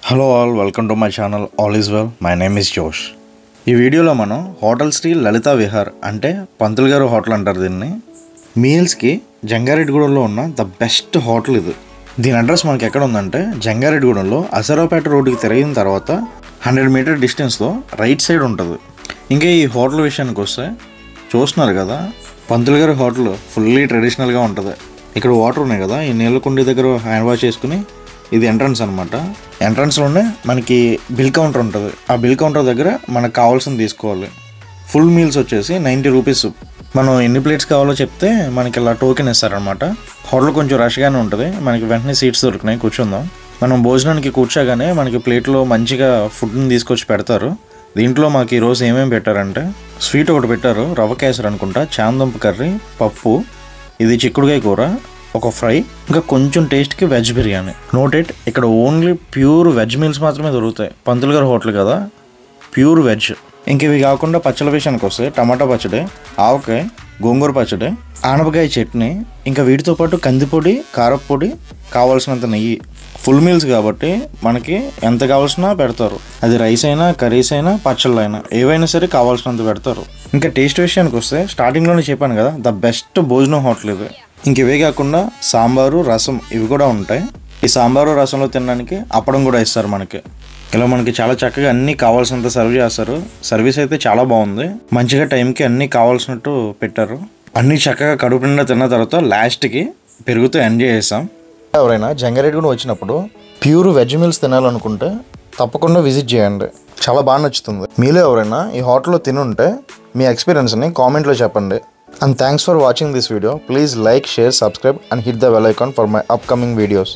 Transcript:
Hello all, welcome to my channel. All is well. My name is జోష్. ఈ వీడియోలో మనం హోటల్ శ్రీ లలితా విహార్ అంటే పంతులు గారు హోటల్ అంటారు దీన్ని. మీల్స్కి జంగారెడ్డిగూడెంలో ఉన్న ద బెస్ట్ హోటల్ ఇది. దీని అడ్రస్ మనకి ఎక్కడ ఉందంటే జంగారెడ్డిగూడెంలో అసరావుపేట రోడ్డుకి తిరిగిన తర్వాత 100 మీటర్ డిస్టెన్స్లో రైట్ సైడ్ ఉంటుంది. ఇంకా ఈ హోటల్ విషయానికి వస్తే చూస్తున్నారు కదా, పంతులు గారి హోటల్ ఫుల్లీ ట్రెడిషనల్గా ఉంటుంది. ఇక్కడ వాటర్ ఉన్నాయి కదా, ఈ నీళ్ళ కుండీ దగ్గర హ్యాండ్ వాష్ చేసుకుని ఇది ఎంట్రన్స్ అనమాట. ఎంట్రన్స్లోనే మనకి బిల్ కౌంటర్ ఉంటుంది. ఆ బిల్ కౌంటర్ దగ్గర మనకు కావాల్సింది తీసుకోవాలి. ఫుల్ మీల్స్ వచ్చేసి 90 రూపీస్. మనం ఎన్ని ప్లేట్స్ కావాలో చెప్తే మనకి ఇలా టోకెన్ ఇస్తారనమాట. హోటల్ కొంచెం రష్గానే ఉంటుంది. మనకి వెంటనే సీట్స్ దొరికినాయి, కూర్చుందాం. మనం భోజనానికి కూర్చోగానే మనకి ప్లేట్లో మంచిగా ఫుడ్ని తీసుకొచ్చి పెడతారు. దీంట్లో మాకు ఈరోజు ఏమేమి పెట్టారంటే స్వీట్ ఒకటి పెట్టారు, రవ్వ కేసరి అనుకుంటా, చాందంపు కర్రీ, పప్పు, ఇది చిక్కుడుకాయ కూర, ఒక ఫ్రై, ఇంకా కొంచెం టేస్ట్కి వెజ్ బిర్యానీ. నోటెడ్, ఇక్కడ ఓన్లీ ప్యూర్ వెజ్ మీల్స్ మాత్రమే దొరుకుతాయి. పంతులు గారి హోటల్ కదా, ప్యూర్ వెజ్. ఇంక ఇవి కాకుండా పచ్చళ్ళ విషయానికి వస్తే టమాటా పచ్చడి, ఆవకాయ, గోంగూర పచ్చడి, ఆనపకాయ చట్నీ, ఇంకా వీటితో పాటు కందిపొడి, కారప్పొడి, కావాల్సినంత నెయ్యి. ఫుల్ మీల్స్ కాబట్టి మనకి ఎంత కావాల్సినా పెడతారు. అది రైస్ అయినా, కర్రీస్ అయినా, పచ్చళ్ళు అయినా, ఏవైనా సరే కావాల్సినంత పెడతారు. ఇంకా టేస్ట్ విషయానికి వస్తే స్టార్టింగ్లోనే చెప్పాను కదా, ద బెస్ట్ భోజనం హోటల్ ఇది. ఇంక ఇవే కాకుండా సాంబారు, రసం ఇవి కూడా ఉంటాయి. ఈ సాంబారు రసంలో తినడానికి అప్పడం కూడా ఇస్తారు మనకి. ఇలా మనకి చాలా చక్కగా అన్నీ కావాల్సినంత సర్వ్ చేస్తారు. సర్వీస్ అయితే చాలా బాగుంది. మంచిగా టైంకి అన్నీ కావాల్సినట్టు పెట్టారు. అన్నీ చక్కగా కడుపు నిండా తిన్న తర్వాత లాస్ట్కి పెరుగుతో ఎంజాయ్ చేసాం. ఎవరైనా జంగారెడ్డిగూడెం వచ్చినప్పుడు ప్యూర్ వెజ్ మీల్స్ తినాలనుకుంటే తప్పకుండా విజిట్ చేయండి, చాలా బాగా నచ్చుతుంది. మీలో ఎవరైనా ఈ హోటల్లో తినుంటే మీ ఎక్స్పీరియన్స్ని కామెంట్లో చెప్పండి. And thanks for watching this video. Please like, share, subscribe and hit the bell icon for my upcoming videos.